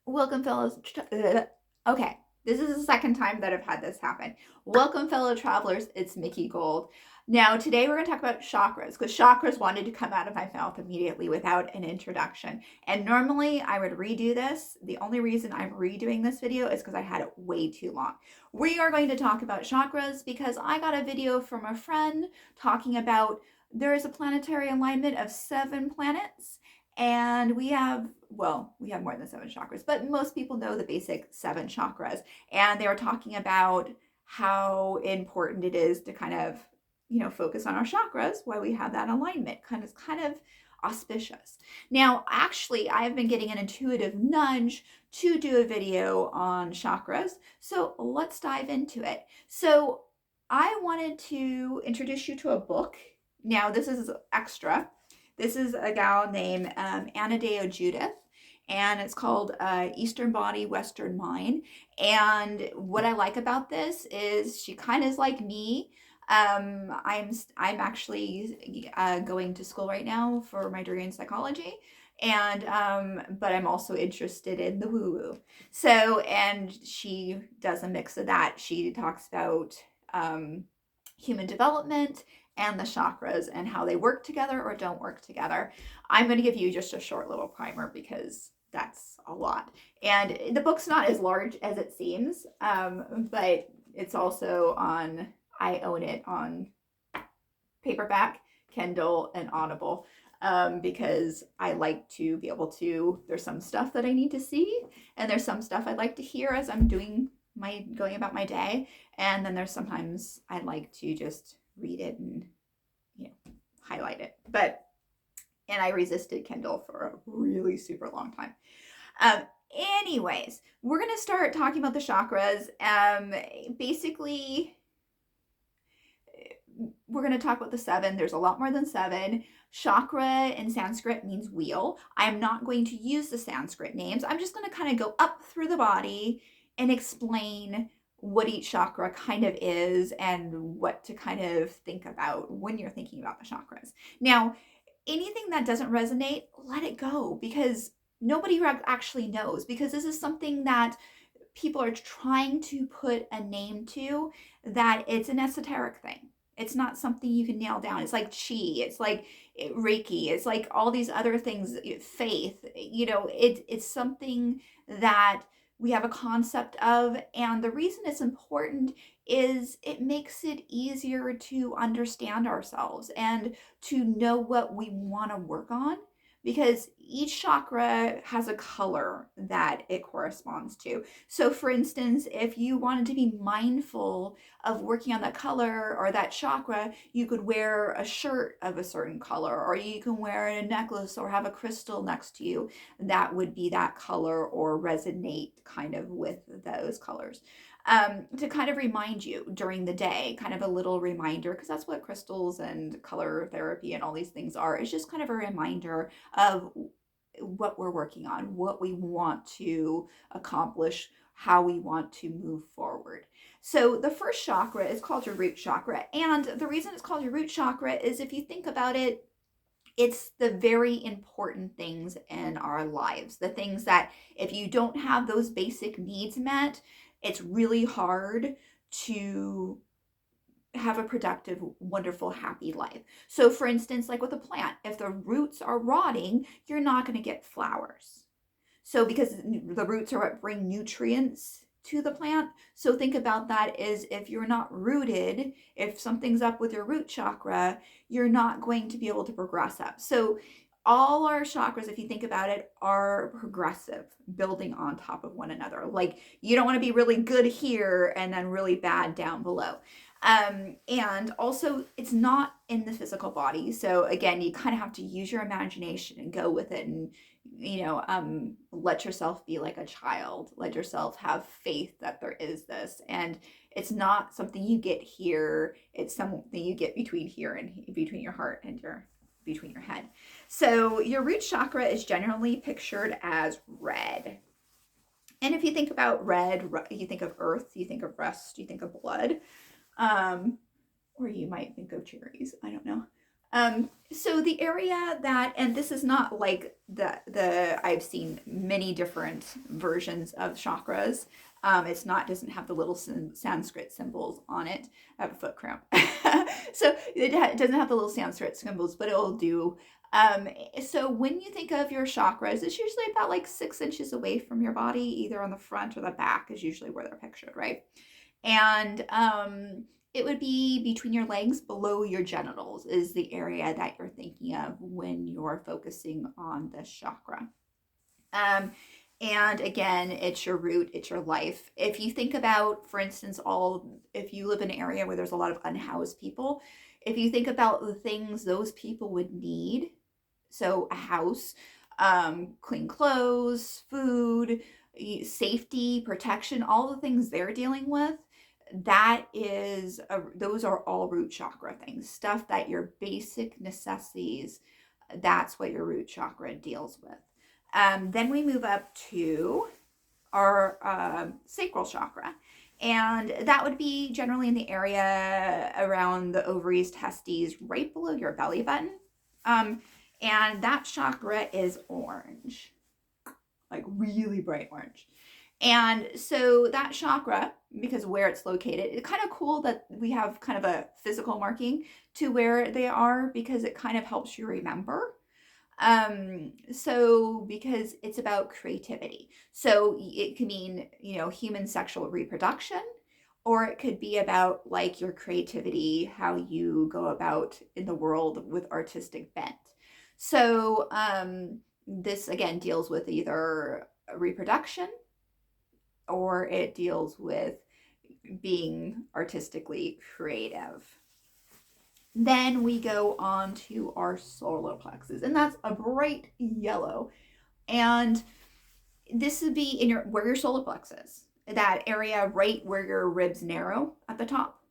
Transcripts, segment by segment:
Welcome, fellows. Okay, this is the second time that I've had this happen. Welcome, fellow travelers. It's Mickey Gold. Now, today we're going to talk about chakras because chakras wanted to come out of my mouth immediately without an introduction. And normally I would redo this. The only reason I'm redoing this video is because I had it way too long. We are going to talk about chakras because I got a video from a friend talking about there is a planetary alignment of 7 planets and we have more than 7 chakras, but most people know the basic 7 chakras. And they were talking about how important it is to kind of, focus on our chakras, why we have that alignment, kind of auspicious. Now, actually, I've been getting an intuitive nudge to do a video on chakras. So let's dive into it. So I wanted to introduce you to a book. Now, this is extra. This is a gal named Anadeo Judith, and it's called Eastern Body, Western Mind. And what I like about this is she kind of is like me. I'm actually going to school right now for my degree in psychology, and but I'm also interested in the woo woo. So, and she does a mix of that. She talks about human development and the chakras and how they work together or don't work together. I'm going to give you just a short little primer because that's a lot. And the book's not as large as it seems, but it's also I own it on paperback, Kindle, and Audible. Because I like to be able to, there's some stuff that I need to see, and there's some stuff I'd like to hear as I'm going about my day. And then there's sometimes I like to just read it and, highlight it. And I resisted Kindle for a really super long time. Um, Anyways, we're going to start talking about the chakras. Basically, we're going to talk about the 7. There's a lot more than 7. Chakra in Sanskrit means wheel. I'm not going to use the Sanskrit names. I'm just going to kind of go up through the body and explain what each chakra kind of is and what to kind of think about when you're thinking about the chakras. Now, anything that doesn't resonate, let it go, because nobody actually knows, because this is something that people are trying to put a name to, that it's an esoteric thing. It's not something you can nail down. It's like chi, it's like Reiki, it's like all these other things, faith, it's something that we have a concept of. And the reason it's important is it makes it easier to understand ourselves and to know what we want to work on, because each chakra has a color that it corresponds to. So, for instance, if you wanted to be mindful of working on that color or that chakra, you could wear a shirt of a certain color, or you can wear a necklace or have a crystal next to you that would be that color or resonate kind of with those colors. To kind of remind you during the day, kind of a little reminder, because that's what crystals and color therapy and all these things are. It's just kind of a reminder of what we're working on, what we want to accomplish, how we want to move forward. So the first chakra is called your root chakra. And the reason it's called your root chakra is, if you think about it, it's the very important things in our lives. The things that if you don't have those basic needs met, it's really hard to have a productive, wonderful, happy life. So, for instance, like with a plant, if the roots are rotting, you're not going to get flowers. So, because the roots are what bring nutrients to the plant. So, think about that as if you're not rooted, if something's up with your root chakra, you're not going to be able to progress up. So, all our chakras, if you think about it, are progressive, building on top of one another. Like, you don't want to be really good here and then really bad down below. And also, it's not in the physical body. So again, you kind of have to use your imagination and go with it, and let yourself be like a child. Let yourself have faith that there is this, and it's not something you get here. It's something you get between here and between your heart and between your head. So your root chakra is generally pictured as red. And if you think about red, you think of earth, you think of rust, you think of blood. Or you might think of cherries. I don't know. So the area that, and this is not like I've seen many different versions of chakras. It's not, doesn't have the little Sanskrit symbols on it. I have a foot cramp. So it doesn't have the little Sanskrit symbols, but it will do. So when you think of your chakras, it's usually about like 6 inches away from your body, either on the front or the back is usually where they're pictured, right? And it would be between your legs, below your genitals is the area that you're thinking of when you're focusing on this chakra. And again, it's your root, it's your life. If you think about, for instance, if you live in an area where there's a lot of unhoused people, if you think about the things those people would need, so a house, clean clothes, food, safety, protection, all the things they're dealing with, those are all root chakra things, stuff that your basic necessities, that's what your root chakra deals with. Then we move up to our sacral chakra. And that would be generally in the area around the ovaries, testes, right below your belly button. And that chakra is orange, like really bright orange. And so that chakra, because where it's located, it's kind of cool that we have kind of a physical marking to where they are, because it kind of helps you remember. So because it's about creativity. So it can mean, human sexual reproduction, or it could be about like your creativity, how you go about in the world with artistic bent. So this again deals with either reproduction, or it deals with being artistically creative. Then we go on to our solar plexus, and that's a bright yellow. And this would be in where your solar plexus, that area right where your ribs narrow at the top.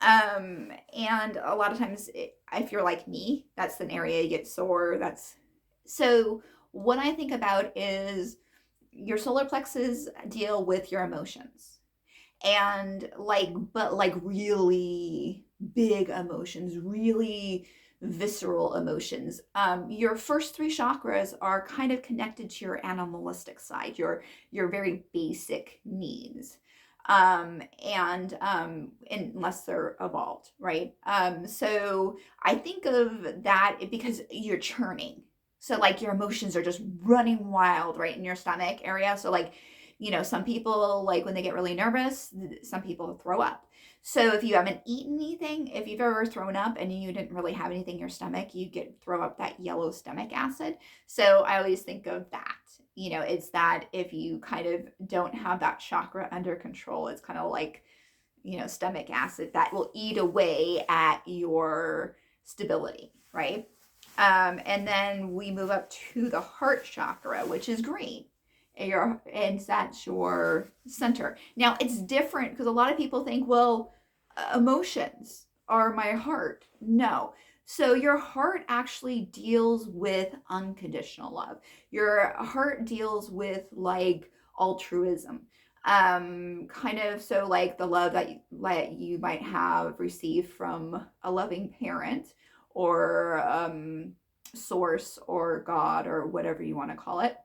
And a lot of times, if you're like me, that's an area you get sore. So what I think about is your solar plexus deal with your emotions, and but really big emotions, really visceral emotions. Your first three chakras are kind of connected to your animalistic side, your very basic needs. And unless they're evolved, right? So I think of that because you're churning. So like your emotions are just running wild right in your stomach area. So like, some people, like when they get really nervous, some people throw up. So if you haven't eaten anything, if you've ever thrown up and you didn't really have anything in your stomach, you throw up that yellow stomach acid. So I always think of that. It's that if you kind of don't have that chakra under control, it's kind of like, stomach acid that will eat away at your stability, right? And then we move up to the heart chakra, which is green. And that's your center. Now it's different because a lot of people think, well, emotions are my heart. No. So your heart actually deals with unconditional love. Your heart deals with like altruism. Kind of, so like the love that you might have received from a loving parent, or source, or God, or whatever you want to call it.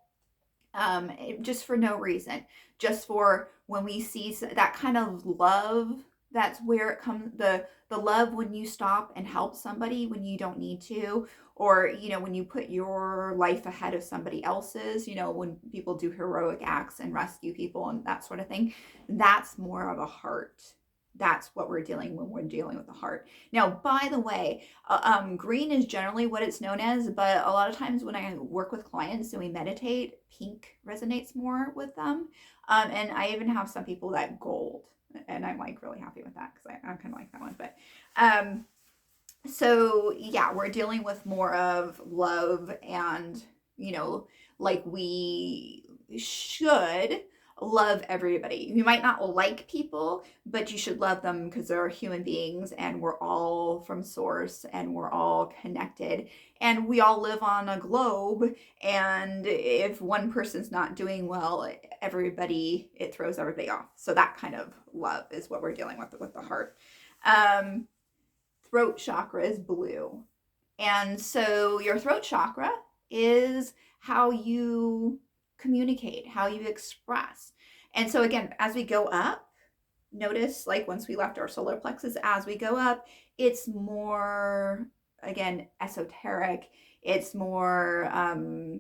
Just for no reason, just for when we see that kind of love, that's where it comes, the love when you stop and help somebody when you don't need to, or when you put your life ahead of somebody else's, when people do heroic acts and rescue people and that sort of thing. That's more of a heart. That's what we're dealing when we're dealing with the heart. Now, by the way, green is generally what it's known as, but a lot of times when I work with clients and we meditate, pink resonates more with them. And I even have some people that gold, and I'm like really happy with that because I kind of like that one. But so yeah, we're dealing with more of love, and like we should love everybody. You might not like people, but you should love them because they're human beings, and we're all from source, and we're all connected, and we all live on a globe. And if one person's not doing well, it throws everybody off. So that kind of love is what we're dealing with the heart. Throat chakra is blue. And so your throat chakra is how you communicate, how you express. And so again, as we go up, notice like once we left our solar plexus, as we go up, it's more, again, esoteric. It's more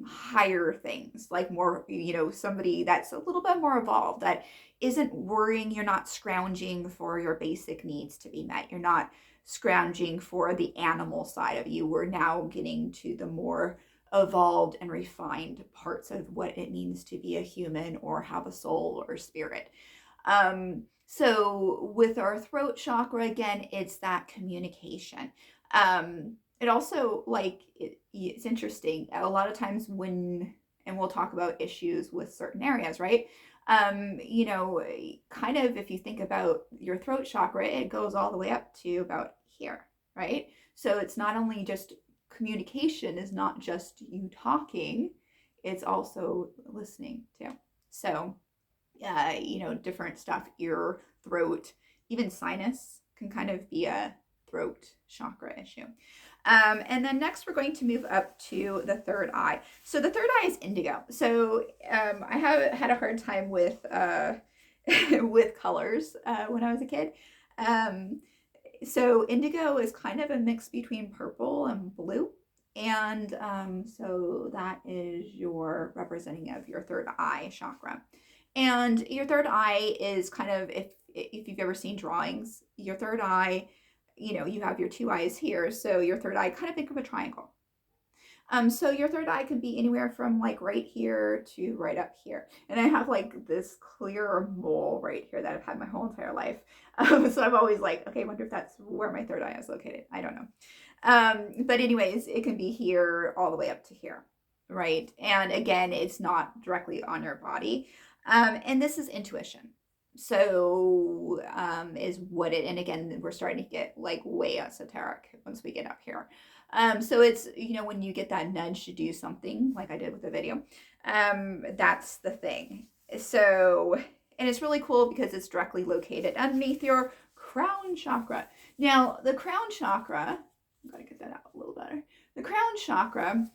higher things, like more, somebody that's a little bit more evolved, that isn't worrying. You're not scrounging for your basic needs to be met. You're not scrounging for the animal side of you. We're now getting to the more evolved and refined parts of what it means to be a human or have a soul or spirit. So with our throat chakra, again, it's that communication. It also, like, it's interesting. A lot of times and we'll talk about issues with certain areas, right? Kind of, if you think about your throat chakra, it goes all the way up to about here, right? So it's not only just communication, is not just you talking, it's also listening too. So, different stuff, ear, throat, even sinus can kind of be a throat chakra issue. And then next we're going to move up to the third eye. So the third eye is indigo. So I have had a hard time with with colors when I was a kid. So indigo is kind of a mix between purple and blue. And so that is your representing of your third eye chakra. And your third eye is kind of, if you've ever seen drawings, your third eye, you have your two eyes here. So your third eye, kind of think of a triangle. So your third eye could be anywhere from like right here to right up here. And I have like this clear mole right here that I've had my whole entire life. So I'm always like, okay, I wonder if that's where my third eye is located. I don't know. But anyways, it can be here all the way up to here, right? And again, it's not directly on your body. And this is intuition. So is what it, and again, we're starting to get like way esoteric once we get up here. So it's, when you get that nudge to do something like I did with the video, that's the thing. So, and it's really cool because it's directly located underneath your crown chakra. Now, the crown chakra, I've got to get that out a little better. The crown chakra,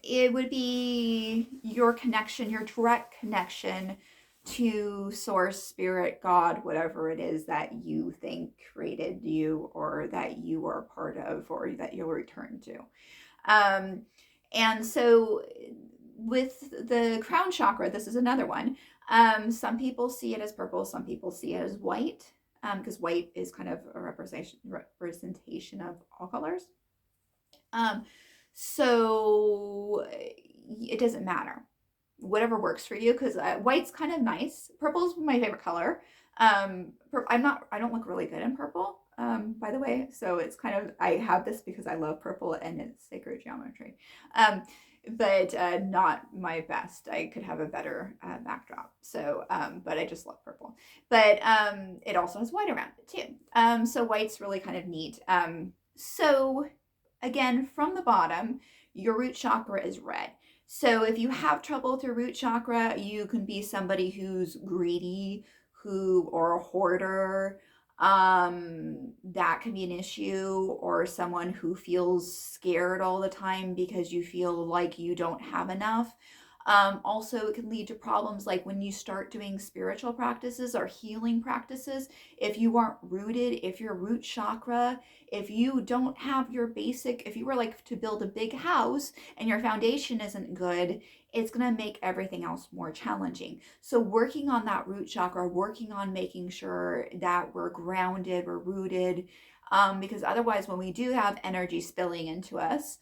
it would be your connection, your direct connection to source, spirit, God, whatever it is that you think created you, or that you are a part of, or that you'll return to. And so with the crown chakra, this is another one. Some people see it as purple, some people see it as white, because white is kind of a representation of all colors. So it doesn't matter, whatever works for you, because white's kind of nice. Purple is my favorite color. I don't look really good in purple, by the way. So it's kind of, I have this because I love purple and it's sacred geometry. But not my best. I could have a better backdrop. So, but I just love purple. But it also has white around it too. So white's really kind of neat. So again, from the bottom, your root chakra is red. So if you have trouble with your root chakra, you can be somebody who's greedy, or a hoarder. That can be an issue, or someone who feels scared all the time because you feel like you don't have enough. Also, it can lead to problems like when you start doing spiritual practices or healing practices. If you aren't rooted, if your root chakra, if you don't have your basic, if you were like to build a big house and your foundation isn't good, it's going to make everything else more challenging. So working on that root chakra, working on making sure that we're grounded, we're rooted, because otherwise when we do have energy spilling into us,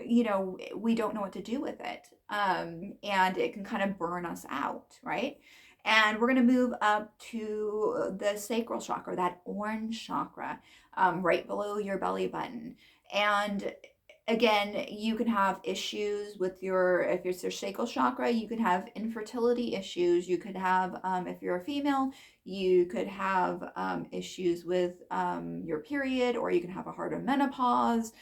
we don't know what to do with it. And it can kind of burn us out, right? And we're going to move up to the sacral chakra, that orange chakra, right below your belly button. And again, you can have issues with if it's your sacral chakra, you could have infertility issues. You could have, if you're a female, you could have issues with your period, or you can have a harder menopause.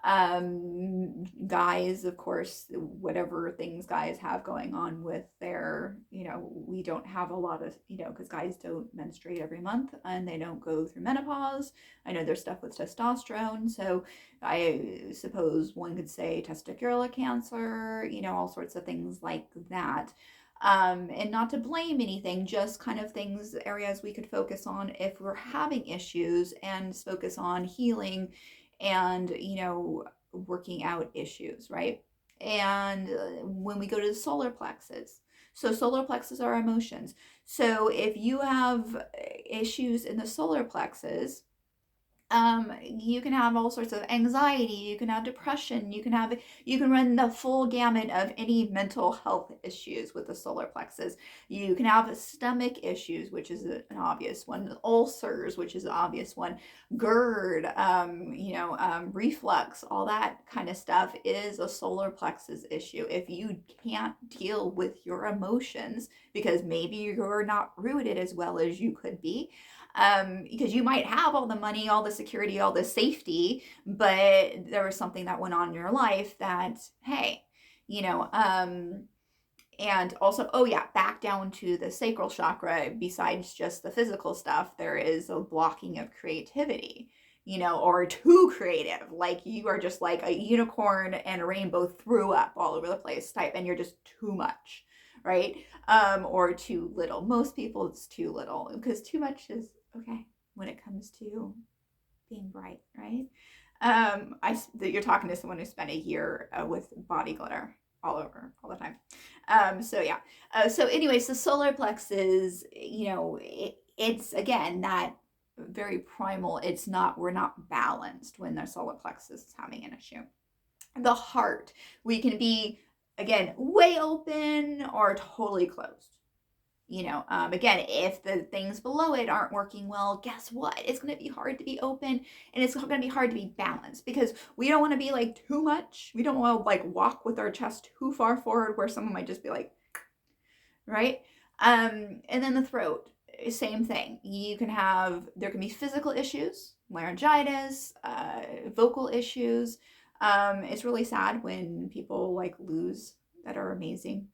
Guys, of course, whatever things guys have going on with their, we don't have a lot of, because guys don't menstruate every month and they don't go through menopause. I know there's stuff with testosterone. So I suppose one could say testicular cancer, all sorts of things like that. And not to blame anything, just kind of things, areas we could focus on if we're having issues, and focus on healing and, working out issues, right? And when we go to the solar plexus, so solar plexus are emotions. So if you have issues in the solar plexus, you can have all sorts of anxiety, you can have depression, you can run the full gamut of any mental health issues with the solar plexus. You can have stomach issues, which is an obvious one, ulcers, which is an obvious one, GERD, reflux, all that kind of stuff is a solar plexus issue. If you can't deal with your emotions because maybe you're not rooted as well as you could be, because you might have all the money, all the security, all the safety, but there was something that went on in your life that, hey, and also, oh yeah, back down to the sacral chakra, besides just the physical stuff, there is a blocking of creativity, or too creative. Like you are just like a unicorn and a rainbow threw up all over the place type, and you're just too much, right? Or too little. Most people, it's too little, because too much is okay when it comes to being bright, right? You're talking to someone who spent a year with body glitter all over all the time. So yeah. So anyways, the solar plexus, it's again that very primal. We're not balanced when the solar plexus is having an issue. The heart, we can be again way open or totally closed. Again, if the things below it aren't working well, guess what? It's going to be hard to be open, and it's going to be hard to be balanced, because we don't want to be like too much. We don't want to like walk with our chest too far forward where someone might just be like, right? And then the throat, same thing. There can be physical issues, laryngitis, vocal issues. It's really sad when people like lose that are amazing.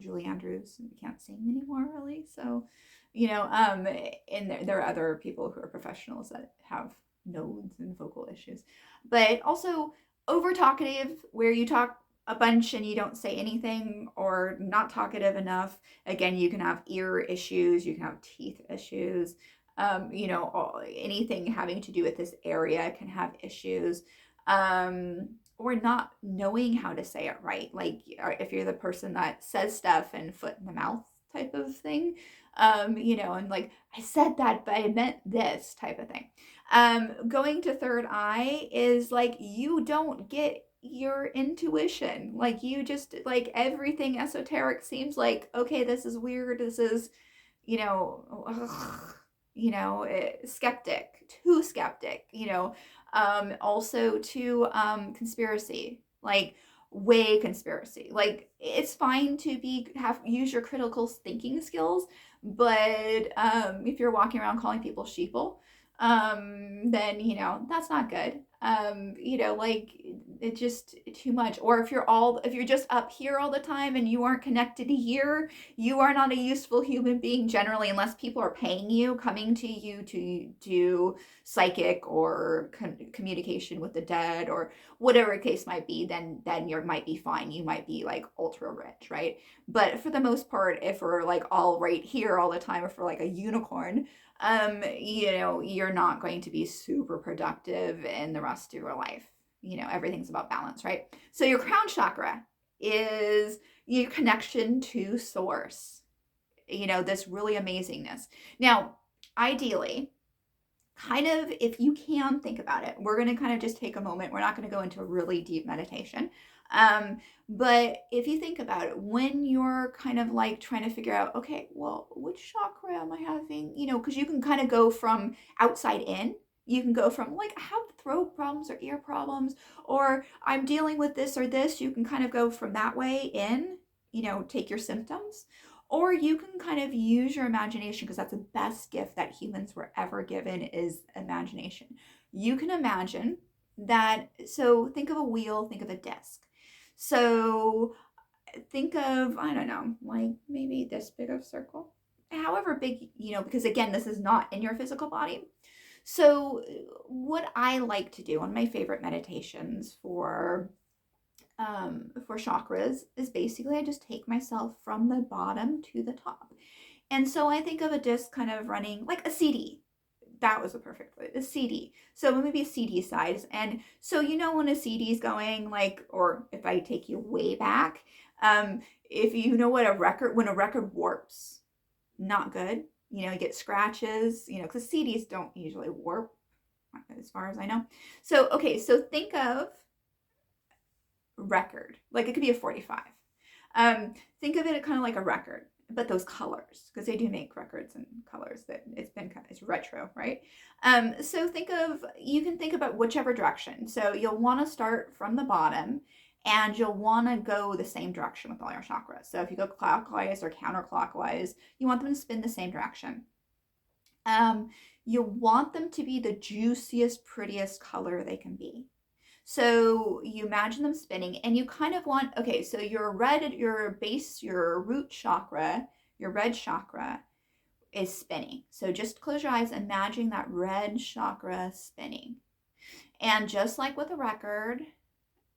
Julie Andrews can't sing anymore, really. So, and there are other people who are professionals that have nodes and vocal issues. But also over talkative, where you talk a bunch and you don't say anything, or not talkative enough. Again, you can have ear issues, you can have teeth issues. Anything having to do with this area can have issues. Or not knowing how to say it right. Like if you're the person that says stuff and foot in the mouth type of thing, and like, I said that, but I meant this type of thing. Going to third eye is like, you don't get your intuition. Like you just, like, everything esoteric seems like, okay, this is weird. This is, ugh, skeptic, too skeptic, also to conspiracy, like way conspiracy. Like it's fine to use your critical thinking skills, but if you're walking around calling people sheeple, then that's not good. Like it's just too much. Or if you're just up here all the time and you aren't connected here, you are not a useful human being generally, unless people are paying you, coming to you to do psychic or communication with the dead or whatever the case might be. Then you might be fine. You might be like ultra rich, right? But for the most part, if we're like all right here all the time, if we're like a unicorn, you're not going to be super productive in the rest of your life. Everything's about balance, right? So your crown chakra is your connection to source, this really amazingness. Now, ideally, kind of, if you can think about it, we're going to kind of just take a moment. We're not going to go into a really deep meditation. But if you think about it, when you're kind of like trying to figure out, okay, well, which chakra am I having? Because you can kind of go from outside in. You can go from like, I have throat problems or ear problems, or I'm dealing with this or this. You can kind of go from that way in, take your symptoms. Or you can kind of use your imagination, because that's the best gift that humans were ever given, is imagination. You can imagine So think of a wheel, think of a disc. So think of, I don't know, like maybe this big of circle, however big, because again, this is not in your physical body. So what I like to do on my favorite meditations for chakras is basically I just take myself from the bottom to the top. And so I think of a disc kind of running like a CD. That was a perfect word, a CD. So maybe a CD size. And so when a CD is going like, or if I take you way back, if you know what when a record warps, not good. You get scratches, because CDs don't usually warp as far as I know. So, okay, so think of record, like it could be a 45. Think of it kind of like a record, but those colors, because they do make records in colors that it's retro, right? So you can think about whichever direction. So you'll want to start from the bottom and you'll want to go the same direction with all your chakras. So if you go clockwise or counterclockwise, you want them to spin the same direction. You want them to be the juiciest, prettiest color they can be. So you imagine them spinning and you kind of want, okay, so your base, your root chakra, your red chakra is spinning. So just close your eyes, imagine that red chakra spinning. And just like with a record,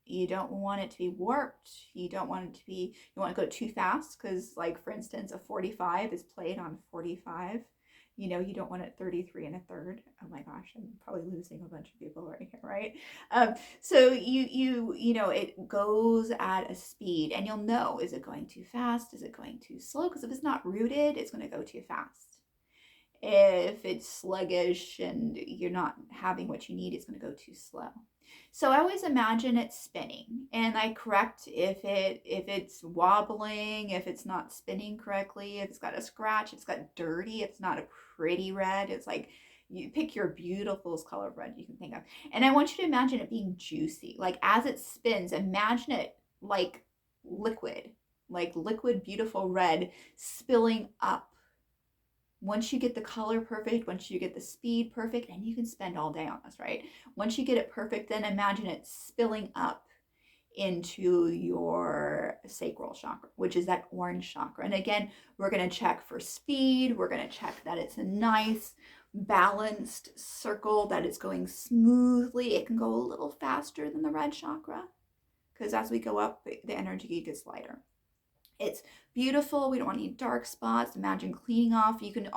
you don't want it to be warped. You want to go too fast because, like, for instance, a 45 is played on 45. You don't want it 33 and a third. Oh my gosh, I'm probably losing a bunch of people right here, right? So it goes at a speed, and you'll know, is it going too fast? Is it going too slow? Because if it's not rooted, it's going to go too fast. If it's sluggish and you're not having what you need, it's going to go too slow. So I always imagine it spinning, and I correct if it's wobbling, if it's not spinning correctly, if it's got a scratch, it's got dirty, it's not a pretty red. It's like you pick your beautiful color of red you can think of. And I want you to imagine it being juicy. Like as it spins, imagine it like liquid, beautiful red spilling up. Once you get the color perfect, once you get the speed perfect, and you can spend all day on this, right? Once you get it perfect, then imagine it spilling up into your sacral chakra, which is that orange chakra. And again, we're going to check for speed. We're going to check that it's a nice balanced circle, that it's going smoothly. It can go a little faster than the red chakra because as we go up, the energy gets lighter. It's beautiful. We don't want any dark spots. Imagine cleaning off. You can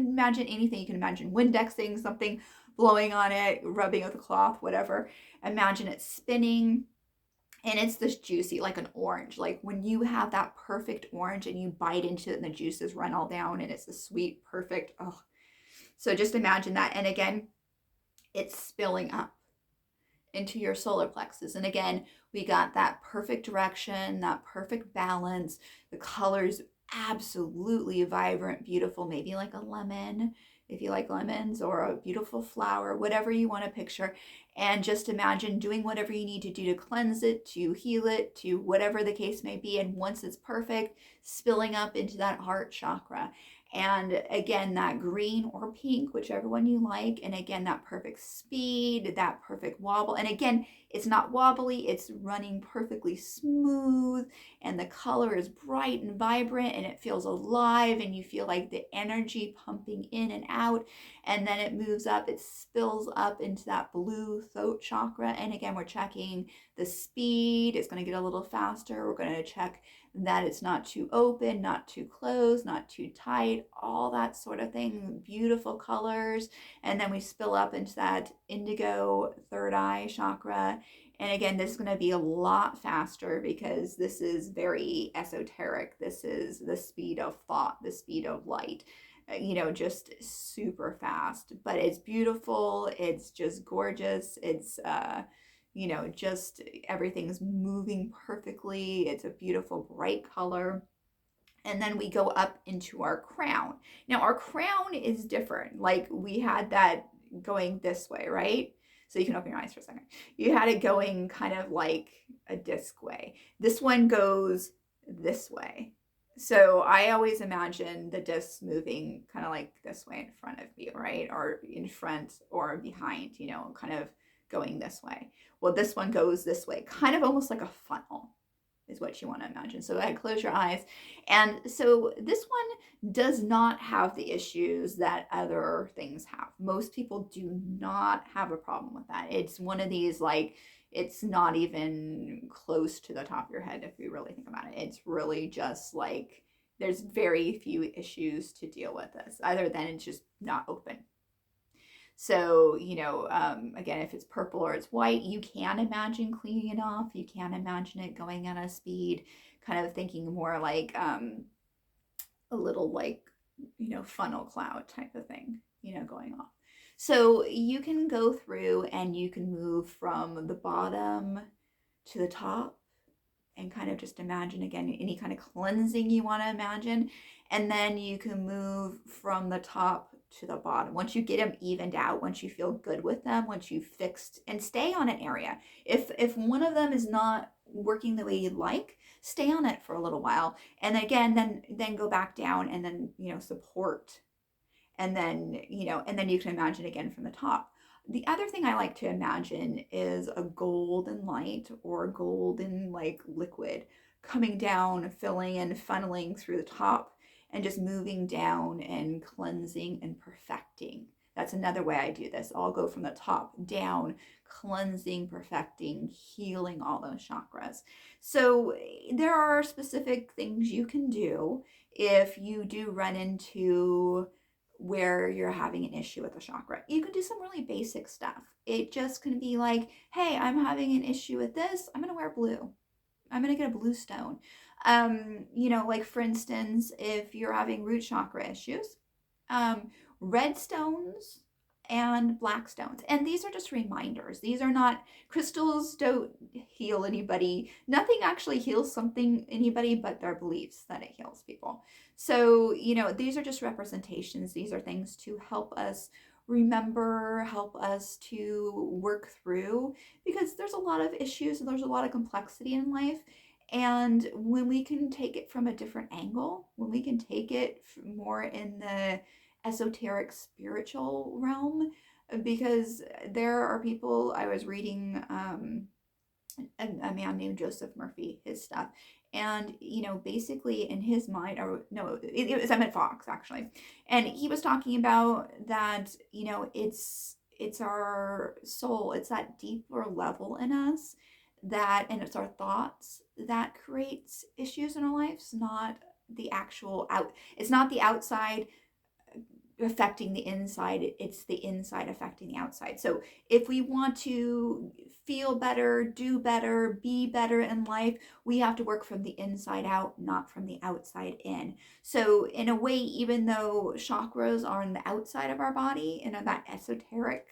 imagine anything. You can imagine Windexing something, blowing on it, rubbing with a cloth, whatever. Imagine it spinning. And it's this juicy, like an orange. Like when you have that perfect orange and you bite into it and the juices run all down and it's a sweet, perfect, oh. So just imagine that. And again, it's spilling up into your solar plexus. And again, we got that perfect direction, that perfect balance. The colors absolutely vibrant, beautiful, maybe like a lemon, if you like lemons, or a beautiful flower, whatever you want to picture. And just imagine doing whatever you need to do to cleanse it, to heal it, to whatever the case may be. And once it's perfect, spilling up into that heart chakra. And again, that green or pink, whichever one you like. And again, that perfect speed, that perfect wobble. And again, it's not wobbly, it's running perfectly smooth. And the color is bright and vibrant and it feels alive. And you feel like the energy pumping in and out. And then it moves up, it spills up into that blue throat chakra. And again, we're checking the speed. It's going to get a little faster. We're going to check that it's not too open, not too closed, not too tight, all that sort of thing. Beautiful colors. And then we spill up into that indigo third eye chakra. And again, this is going to be a lot faster because this is very esoteric. This is the speed of thought, the speed of light. Just super fast. But it's beautiful. It's just gorgeous. It's just everything's moving perfectly. It's a beautiful, bright color. And then we go up into our crown. Now, our crown is different. Like we had that going this way, right? So you can open your eyes for a second. You had it going kind of like a disc way. This one goes this way. So I always imagine the disc moving kind of like this way in front of you, right? Or in front or behind, kind of going this way. Well, this one goes this way, kind of almost like a funnel is what you want to imagine. So I close your eyes. And so this one does not have the issues that other things have. Most people do not have a problem with that. It's one of these, like, it's not even close to the top of your head if you really think about it. It's really just like there's very few issues to deal with this, other than it's just not open. So, again, if it's purple or it's white, you can imagine cleaning it off. You can imagine it going at a speed, kind of thinking more like a little like, funnel cloud type of thing, going off. So you can go through and you can move from the bottom to the top and kind of just imagine, again, any kind of cleansing you want to imagine. And then you can move from the top to the bottom. Once you get them evened out, once you feel good with them, once you've fixed, and stay on an area. If one of them is not working the way you'd like, stay on it for a little while. And again, then go back down and then, support. And then, and then you can imagine again from the top. The other thing I like to imagine is a golden light or a golden like liquid coming down, filling and funneling through the top and just moving down and cleansing and perfecting. That's another way I do this. I'll go from the top down, cleansing, perfecting, healing all those chakras. So there are specific things you can do if you do run into where you're having an issue with a chakra. You can do some really basic stuff. It just can be like, hey, I'm having an issue with this. I'm going to wear blue. I'm going to get a blue stone. Like for instance, if you're having root chakra issues, red stones and black stones. And these are just reminders. These are not, crystals don't heal anybody. Nothing actually heals anybody but their beliefs that it heals people. So, these are just representations. These are things to help us remember, help us to work through, because there's a lot of issues and there's a lot of complexity in life. And when we can take it from a different angle, when we can take it more in the esoteric spiritual realm, because there are people, I was reading a man named Joseph Murphy, his stuff, and basically in his mind, or no, it was Emmett Fox actually, and he was talking about that, it's our soul, it's that deeper level in us, that, and it's our thoughts that creates issues in our lives, not the actual it's not the outside affecting the inside, it's the inside affecting the outside. So if we want to feel better, do better, be better in life, we have to work from the inside out, not from the outside in. So in a way, even though chakras are on the outside of our body, in that esoteric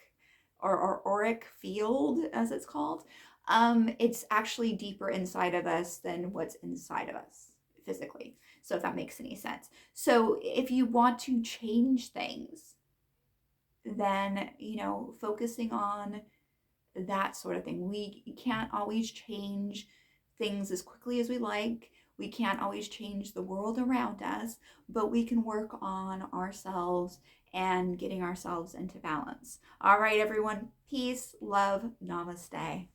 or auric field, as it's called, it's actually deeper inside of us than what's inside of us physically. So if that makes any sense. So if you want to change things, then, focusing on that sort of thing. We can't always change things as quickly as we like. We can't always change the world around us, but we can work on ourselves and getting ourselves into balance. All right, everyone. Peace, love, namaste.